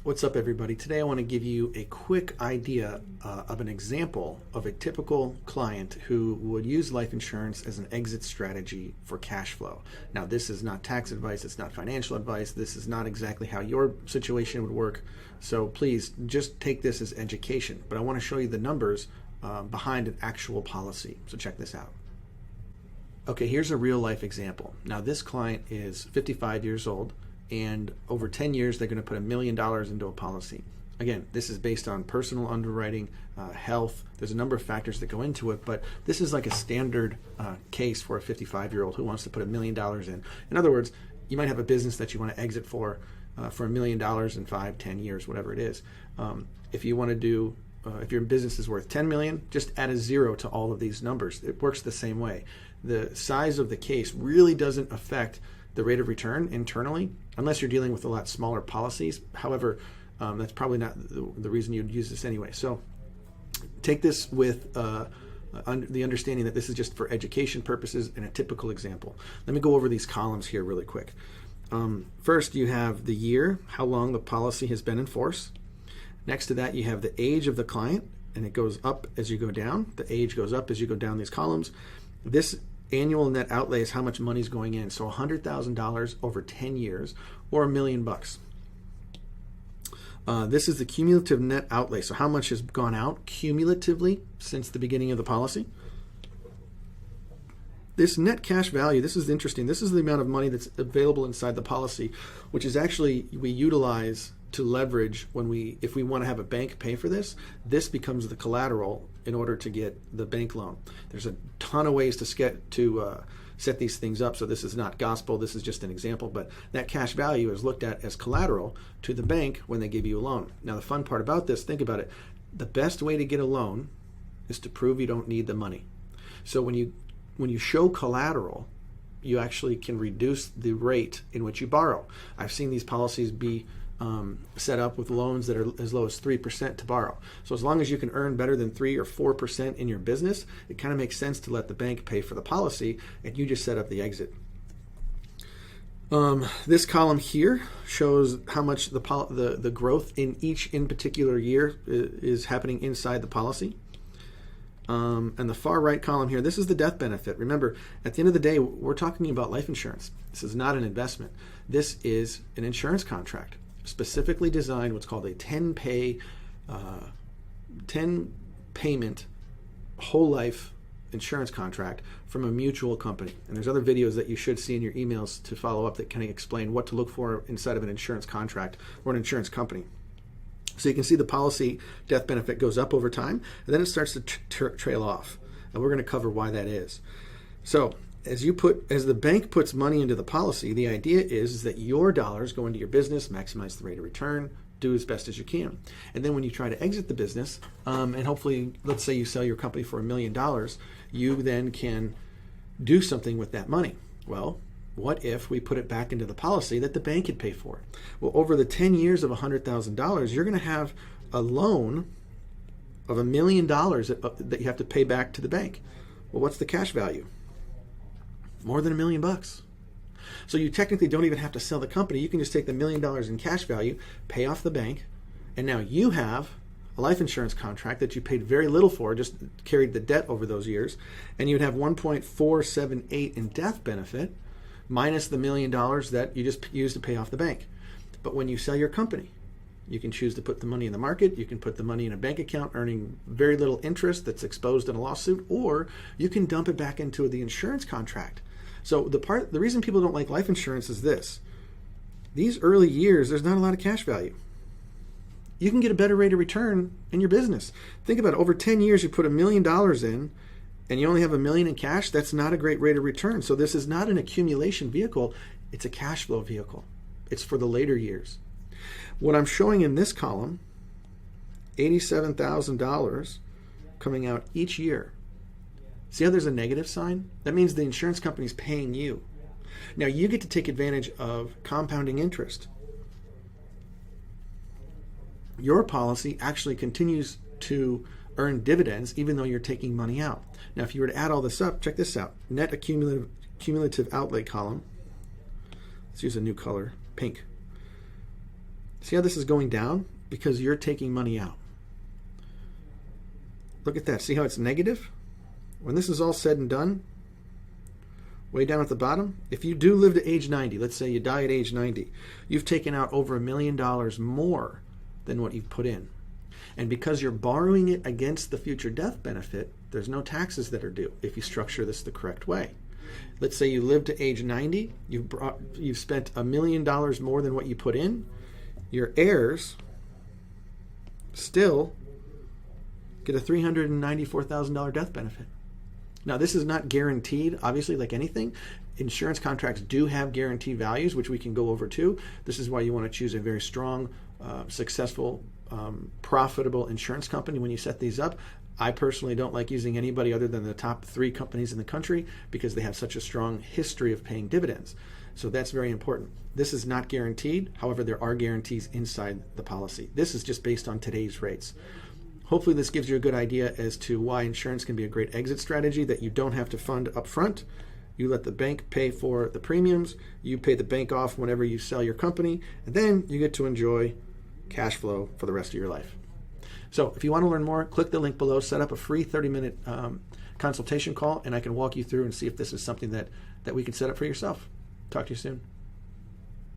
What's up, everybody? Today I want to give you a quick idea of an example of a typical client who would use life insurance as an exit strategy for cash flow. Now, this is not tax advice, it's not financial advice, this is not exactly how your situation would work, so please just take this as education. But I want to show you the numbers behind an actual policy, so check this out. Okay, here's a real life example. Now, this client is 55 years old, and over 10 years, they're going to put $1 million into a policy. Again, this is based on personal underwriting, health. There's a number of factors that go into it, but this is like a standard case for a 55-year-old who wants to put $1 million in. In other words, you might have a business that you want to exit for $1 million in 5, 10 years, whatever it is. If you want to do, if your business is worth 10 million, just add a 0 to all of these numbers. It works the same way. The size of the case really doesn't affect the rate of return internally, unless you're dealing with a lot smaller policies. However, that's probably not the reason you'd use this anyway. So take this with the understanding that this is just for education purposes and a typical example. Let me go over these columns here really quick. First, you have the year, how long the policy has been in force. Next to that, you have the age of the client, and it goes up as you go down. The age goes up as you go down these columns. This annual net outlay is how much money is going in. So $100,000 over 10 years or $1 million. This is the cumulative net outlay. So how much has gone out cumulatively since the beginning of the policy. This net cash value, this is interesting. This is the amount of money that's available inside the policy, which is actually we utilize to leverage if we want to have a bank pay for this. This becomes the collateral in order to get the bank loan. There's a ton of ways to set these things up, so this is not gospel, this is just an example, but that cash value is looked at as collateral to the bank when they give you a loan. Now, the fun part about this, think about it, the best way to get a loan is to prove you don't need the money. So when you show collateral, you actually can reduce the rate in which you borrow. I've seen these policies be set up with loans that are as low as 3% to borrow. So as long as you can earn better than 3 or 4% in your business, it kind of makes sense to let the bank pay for the policy and you just set up the exit. This column here shows how much the growth in particular year is happening inside the policy. And the far right column here, this is the death benefit. Remember, at the end of the day, we're talking about life insurance. This is not an investment. This is an insurance contract, specifically designed, what's called a 10 payment whole life insurance contract from a mutual company. And there's other videos that you should see in your emails to follow up that kind of explain what to look for inside of an insurance contract or an insurance company. So you can see the policy death benefit goes up over time, and then it starts to trail off. And we're going to cover why that is. So as the bank puts money into the policy, the idea is that your dollars go into your business, maximize the rate of return, do as best as you can. And then when you try to exit the business, and hopefully, let's say you sell your company for $1 million, you then can do something with that money. Well, what if we put it back into the policy that the bank could pay for? Well, over the 10 years of $100,000, you're going to have a loan of $1 million that you have to pay back to the bank. Well, what's the cash value? More than $1 million. So you technically don't even have to sell the company. You can just take the $1 million in cash value, pay off the bank, and now you have a life insurance contract that you paid very little for, just carried the debt over those years, and you would have 1.478 in death benefit, minus the $1 million that you just used to pay off the bank. But when you sell your company, you can choose to put the money in the market, you can put the money in a bank account earning very little interest that's exposed in a lawsuit, or you can dump it back into the insurance contract. So the reason people don't like life insurance is this. These early years, there's not a lot of cash value. You can get a better rate of return in your business. Think about it. Over 10 years, you put $1 million in, and you only have $1 million in cash. That's not a great rate of return. So this is not an accumulation vehicle. It's a cash flow vehicle. It's for the later years. What I'm showing in this column, $87,000 coming out each year. See how there's a negative sign? That means the insurance company is paying you. Now you get to take advantage of compounding interest. Your policy actually continues to earn dividends even though you're taking money out. Now if you were to add all this up, check this out. Net cumulative outlay column. Let's use a new color, pink. See how this is going down? Because you're taking money out. Look at that. See how it's negative? When this is all said and done, way down at the bottom, if you do live to age 90, let's say you die at age 90, you've taken out over $1 million more than what you've put in. And because you're borrowing it against the future death benefit, there's no taxes that are due if you structure this the correct way. Let's say you live to age 90, you've spent $1 million more than what you put in. Your heirs still get a $394,000 death benefit. Now, this is not guaranteed, obviously, like anything. Insurance contracts do have guaranteed values, which we can go over too. This is why you want to choose a very strong, successful, profitable insurance company when you set these up. I personally don't like using anybody other than the top 3 companies in the country because they have such a strong history of paying dividends. So that's very important. This is not guaranteed. However, there are guarantees inside the policy. This is just based on today's rates. Hopefully this gives you a good idea as to why insurance can be a great exit strategy that you don't have to fund up front. You let the bank pay for the premiums. You pay the bank off whenever you sell your company. And then you get to enjoy cash flow for the rest of your life. So if you want to learn more, click the link below, set up a free 30-minute consultation call, and I can walk you through and see if this is something that we can set up for yourself. Talk to you soon.